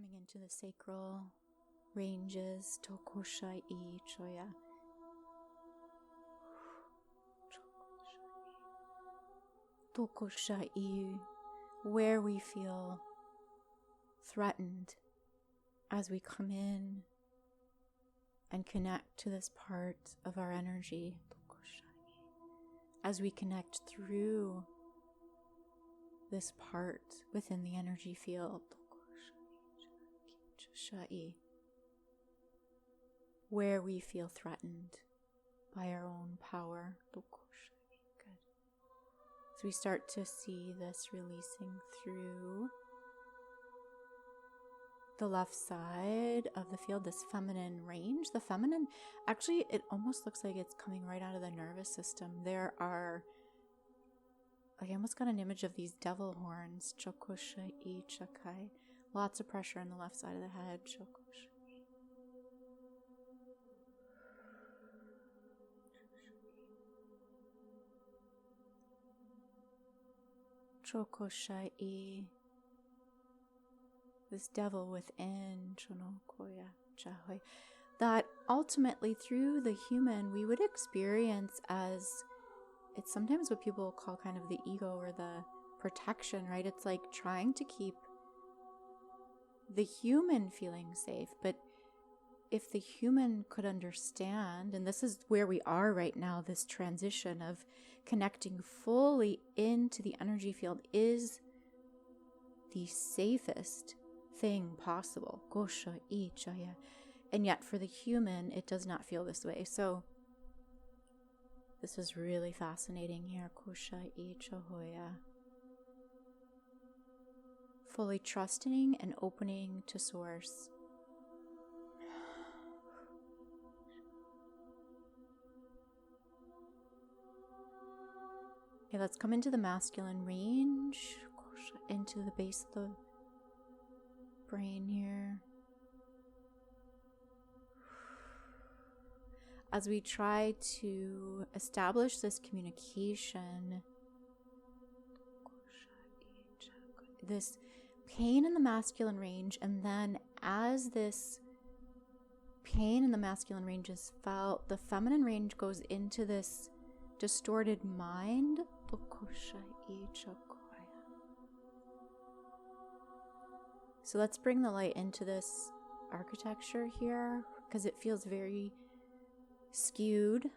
Coming into the sacral ranges, Tokoshai Choya. Tokoshai, where we feel threatened as we come in and connect to this part of our energy. As we connect through this part within the energy field. Where we feel threatened by our own power. Good. So we start to see this releasing through the left side of the field, this feminine range. The feminine, actually, it almost looks like it's coming right out of the nervous system. There are, I almost got an image of these devil horns. Chokoshai chakai. Lots of pressure on the left side of the head. Chokoshai. This devil within. Chonokoya Chahoi. That ultimately through the human we would experience as, it's sometimes what people call kind of the ego or the protection, right? It's like trying to keep the human feeling safe. But if the human could understand, and this is where we are right now, this transition of connecting fully into the energy field is the safest thing possible. Gosha ichaya. And yet for the human, it does not feel this way. So this is really fascinating here. Kosha ichahoya. Fully trusting and opening to source. Okay, let's come into the masculine range, into the base of the brain here. As we try to establish this communication, this pain in the masculine range, and then as this pain in the masculine range is felt, the feminine range goes into this distorted mind. So let's bring the light into this architecture here because it feels very skewed.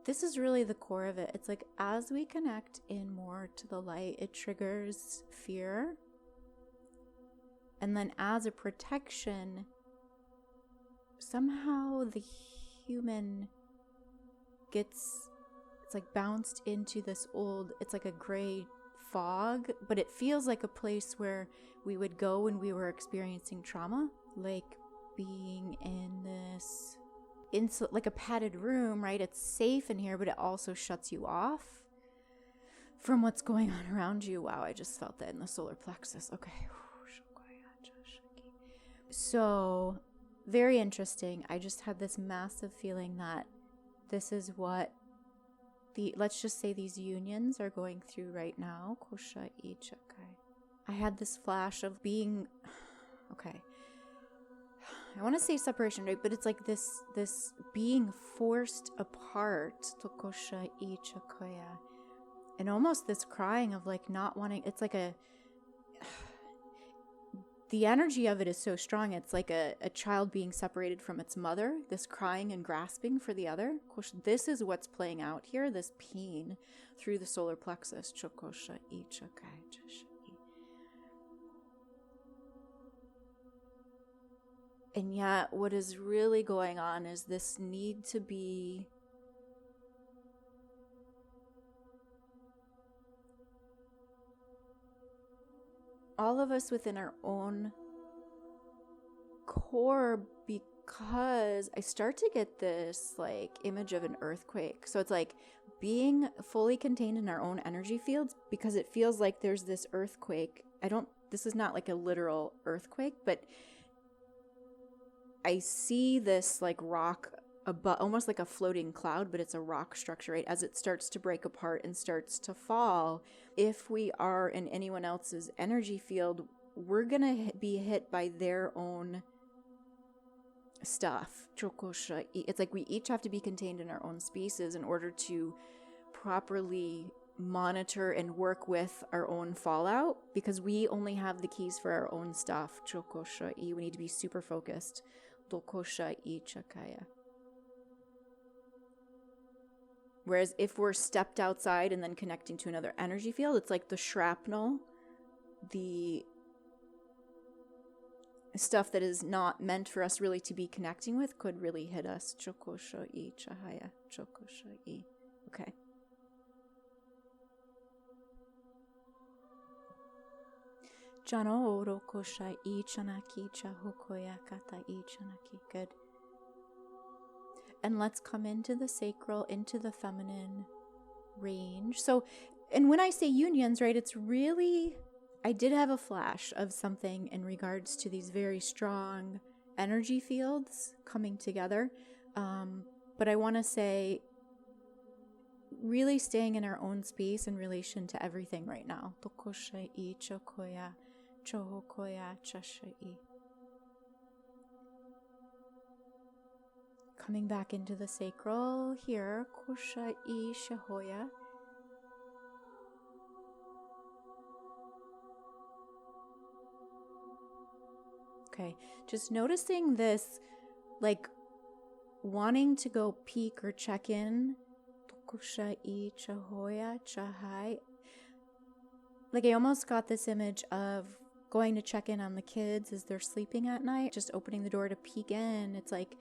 This is really the core of it. It's like as we connect in more to the light, it triggers fear. And then as a protection, somehow the human gets, it's like bounced into this old, it's like a gray fog, but it feels like a place where we would go when we were experiencing trauma, like being in this, like a padded room, right? It's safe in here, but it also shuts you off from what's going on around you. Wow, I just felt that in the solar plexus. Okay. So, very interesting. I just had this massive feeling that this is what let's just say these unions are going through right now. Kosha ichakai. I had this flash of being, okay, I want to say separation, right? But it's like this being forced apart. Tokosha ichakaya. And almost this crying of like not wanting, it's like the energy of it is so strong. It's like a child being separated from its mother, this crying and grasping for the other. This is what's playing out here, this pain through the solar plexus. Chokosha ichakai. And yet what is really going on is this need to be all of us within our own core, because I start to get this like image of an earthquake. So it's like being fully contained in our own energy fields, because it feels like there's this earthquake. This is not like a literal earthquake, but I see this like rock almost like a floating cloud, but it's a rock structure, right? As it starts to break apart and starts to fall, if we are in anyone else's energy field, we're going to be hit by their own stuff. It's like we each have to be contained in our own spaces in order to properly monitor and work with our own fallout, because we only have the keys for our own stuff. We need to be super focused. Whereas if we're stepped outside and then connecting to another energy field, it's like the shrapnel, the stuff that is not meant for us really to be connecting with could really hit us. Okay. Good. And let's come into the sacral, into the feminine range. So, and when I say unions, right, it's really, I did have a flash of something in regards to these very strong energy fields coming together. But I want to say, really staying in our own space in relation to everything right now. Coming back into the sacral here. Okay, just noticing this, like wanting to go peek or check in. Like I almost got this image of going to check in on the kids as they're sleeping at night, just opening the door to peek in. It's like,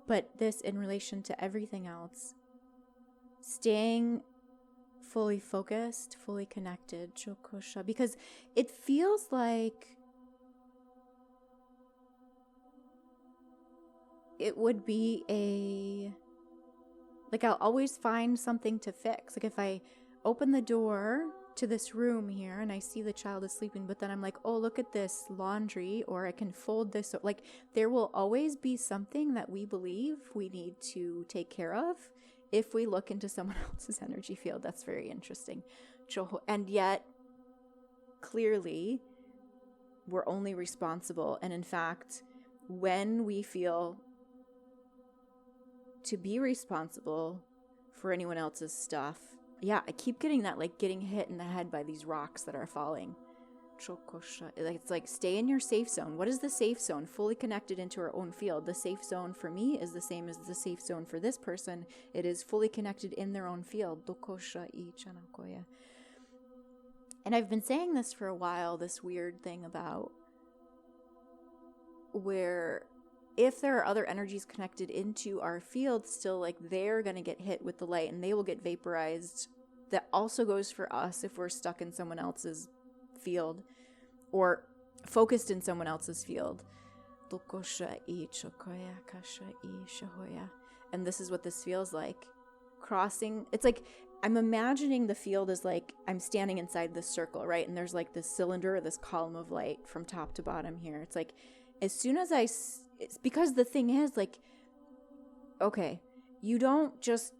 but this in relation to everything else. Staying fully focused, fully connected, because it feels like it would be like I'll always find something to fix. Like if I open the door to this room here and I see the child is sleeping, but then I'm like, oh, look at this laundry, or I can fold this. Like there will always be something that we believe we need to take care of if we look into someone else's energy field. That's very interesting. And yet, clearly, we're only responsible. And in fact, when we feel to be responsible for anyone else's stuff, yeah, I keep getting that, like getting hit in the head by these rocks that are falling. It's like stay in your safe zone. What is the safe zone? Fully connected into our own field. The safe zone for me is the same as the safe zone for this person. It is fully connected in their own field. And I've been saying this for a while, this weird thing about where if there are other energies connected into our field still, like they're going to get hit with the light and they will get vaporized. That also goes for us if we're stuck in someone else's field or focused in someone else's field. And this is what this feels like. Crossing, it's like I'm imagining the field as like I'm standing inside this circle, right? And there's like this cylinder or this column of light from top to bottom here. It's like as soon as it's because the thing is like, okay, you don't just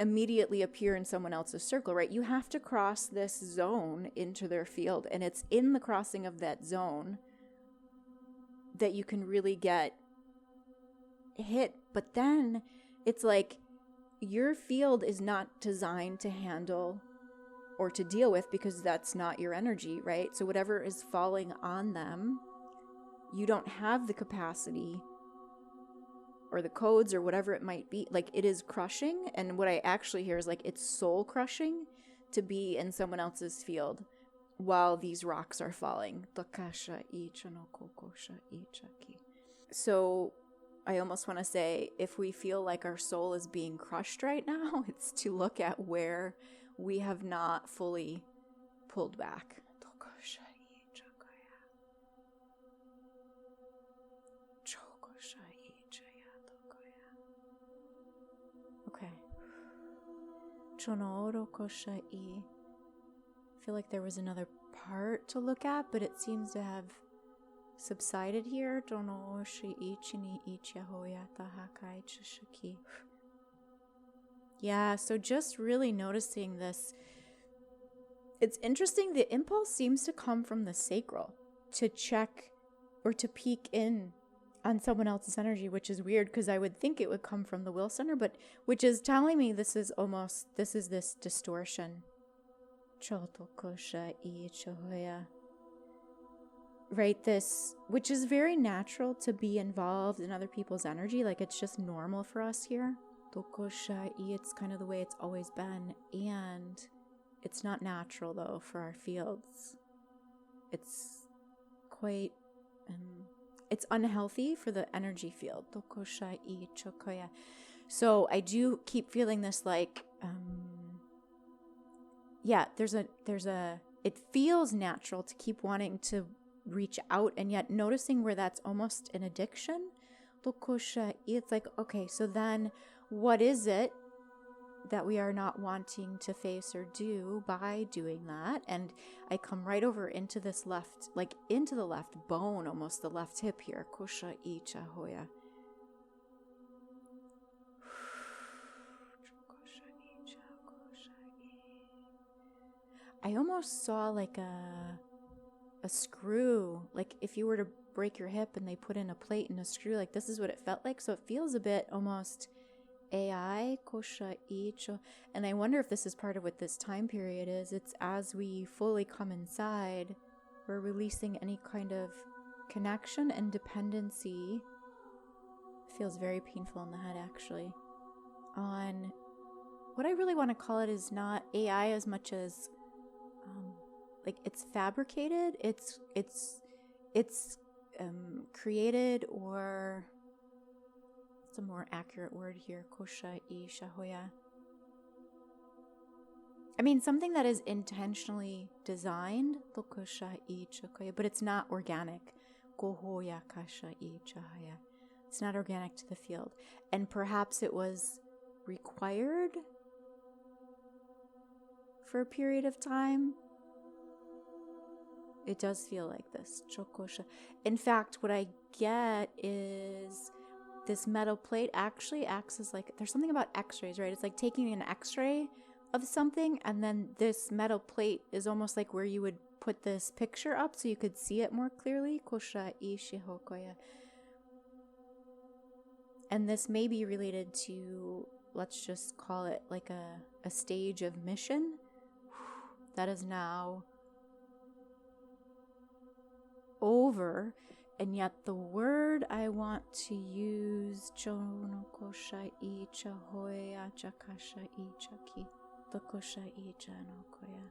immediately appear in someone else's circle, right? You have to cross this zone into their field, and it's in the crossing of that zone that you can really get hit. But then it's like your field is not designed to handle or to deal with, because that's not your energy, right? So whatever is falling on them, you don't have the capacity or the codes or whatever it might be. Like it is crushing. And what I actually hear is like it's soul crushing to be in someone else's field while these rocks are falling. So I almost want to say, if we feel like our soul is being crushed right now, it's to look at where we have not fully pulled back. Okay. I feel like there was another part to look at, but it seems to have subsided here. Yeah, so just really noticing this. It's interesting, the impulse seems to come from the sacral to check or to peek in on someone else's energy, which is weird because I would think it would come from the will center, but which is telling me this is this distortion. Right, this, which is very natural to be involved in other people's energy, like it's just normal for us here. It's kind of the way it's always been, and it's not natural though for our fields. It's quite it's unhealthy for the energy field. So I do keep feeling this like there's a it feels natural to keep wanting to reach out, and yet noticing where that's almost an addiction. It's like, okay, so then what is it that we are not wanting to face or do by doing that? And I come right over into this left, like into the left bone, almost the left hip here. Kosha icha hoya. I almost saw like a screw, like if you were to break your hip and they put in a plate and a screw, like this is what it felt like. So it feels a bit almost AI, kosha icho. And I wonder if this is part of what this time period is. It's as we fully come inside, we're releasing any kind of connection and dependency. It feels very painful in the head, actually. On what I really want to call it is not AI as much as like it's fabricated, it's created, or it's a more accurate word here, kosha I shahoya. I mean, something that is intentionally designed, kosha I chakoya, but it's not organic. Kohoya kasha I chahaya. It's not organic to the field. And perhaps it was required for a period of time. It does feel like this. Chokosha. In fact, what I get is this metal plate actually acts as like, there's something about x-rays, right? It's like taking an x-ray of something, and then this metal plate is almost like where you would put this picture up so you could see it more clearly. Kosha ishihokoya. And this may be related to, let's just call it like a stage of mission that is now over, and yet the word I want to use, Jono kosha I chahoya chakasha I chaki, the kosha I jano koya.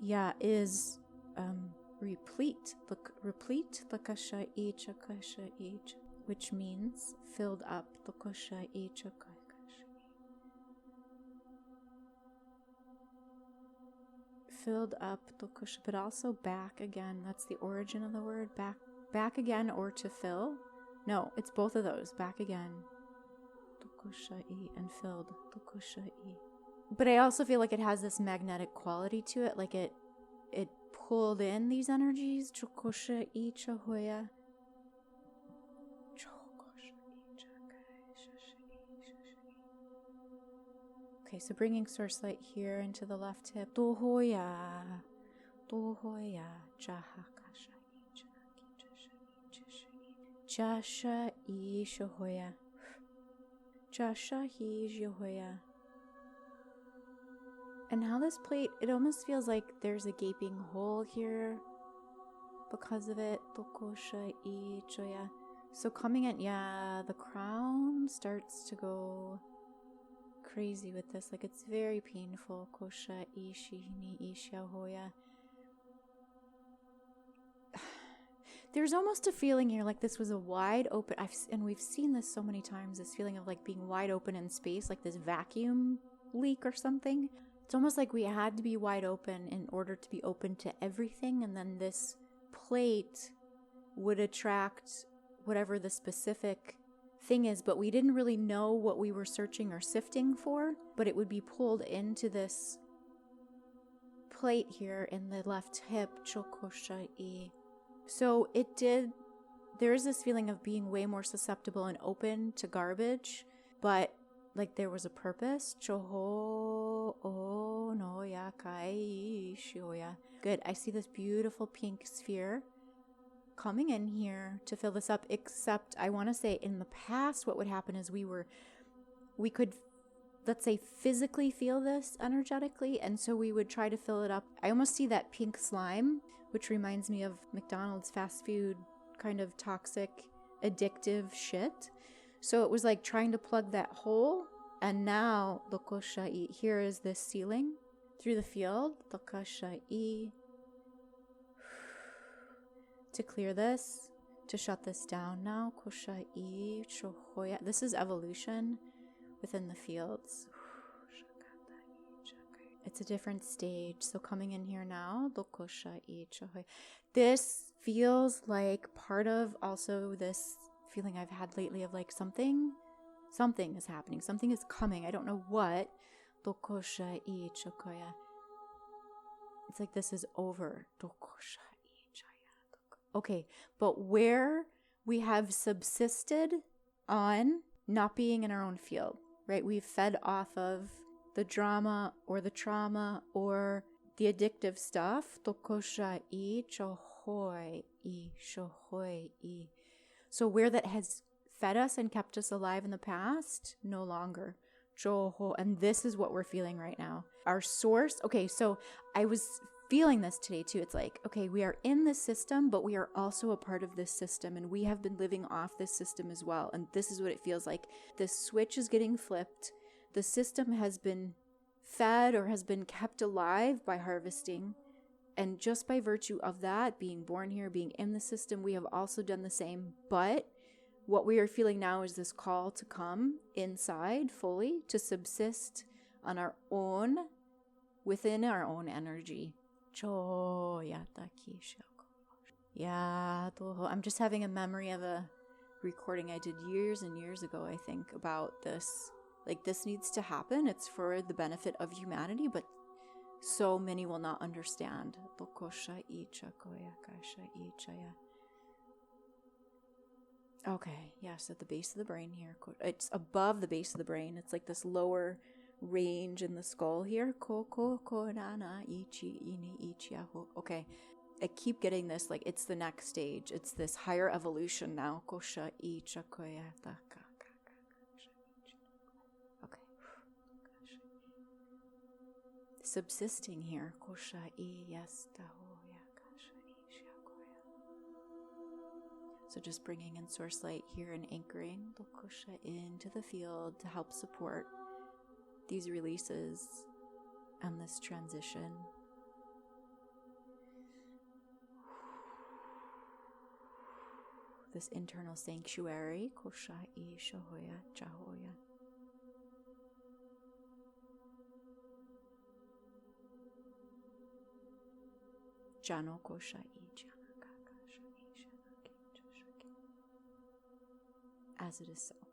Yeah, is replete, lakasha I chakasha I, which means filled up, lakasha I chakasha. Filled up, lakasha, but also back again. That's the origin of the word, back again, or to fill. No, it's both of those, back again, lakasha I, and filled, lakasha I. But I also feel like it has this magnetic quality to it, like it pulled in these energies. Chokosha I chahoya. Okay, so bringing source light here into the left hip. Tohoya, jahakasha jasha I shahoya, jasha hi shahoya. And how this plate, it almost feels like there's a gaping hole here because of it. Tokosha I choya. So coming in, the crown starts to go crazy with this. Like it's very painful. Kosha I shihini I shahoya. There's almost a feeling here like this was a wide open, and we've seen this so many times, this feeling of like being wide open in space, like this vacuum leak or something. It's almost like we had to be wide open in order to be open to everything, and then this plate would attract whatever the specific thing is, but we didn't really know what we were searching or sifting for, but it would be pulled into this plate here in the left hip, chokoshai. So there is this feeling of being way more susceptible and open to garbage, but like there was a purpose. Choho o no ya kai shioya. Good. I see this beautiful pink sphere coming in here to fill this up, except I want to say in the past what would happen is we could, let's say, physically feel this energetically, and so we would try to fill it up. I almost see that pink slime, which reminds me of McDonald's fast food kind of toxic, addictive shit. So it was like trying to plug that hole, and now Lokoshai, here is this ceiling through the field, Lokoshai, to clear this, to shut this down now, Koshai, Chohoya. This is evolution within the fields. It's a different stage. So coming in here now, this feels like part of also this feeling I've had lately of like something is happening. Something is coming. I don't know what. It's like this is over. Okay, but where we have subsisted on not being in our own field, right? We've fed off of the drama or the trauma or the addictive stuff. So where that has fed us and kept us alive in the past, no longer. And this is what we're feeling right now. Our source. Okay, so I was feeling this today too. It's like, okay, we are in this system, but we are also a part of this system, and we have been living off this system as well. And this is what it feels like. The switch is getting flipped. The system has been fed or has been kept alive by harvesting. And just by virtue of that, being born here, being in the system, we have also done the same. But what we are feeling now is this call to come inside fully, to subsist on our own, within our own energy. Yeah, I'm just having a memory of a recording I did years and years ago, I think, about this. Like, this needs to happen. It's for the benefit of humanity, but so many will not understand. Okay, yes, at the base of the brain here. It's above the base of the brain. It's like this lower range in the skull here. Okay, I keep getting this, like it's the next stage. It's this higher evolution now. Okay. Subsisting here. So just bringing in source light here and anchoring into the field to help support these releases and this transition. This internal sanctuary. Jano koshai jana. As it is so.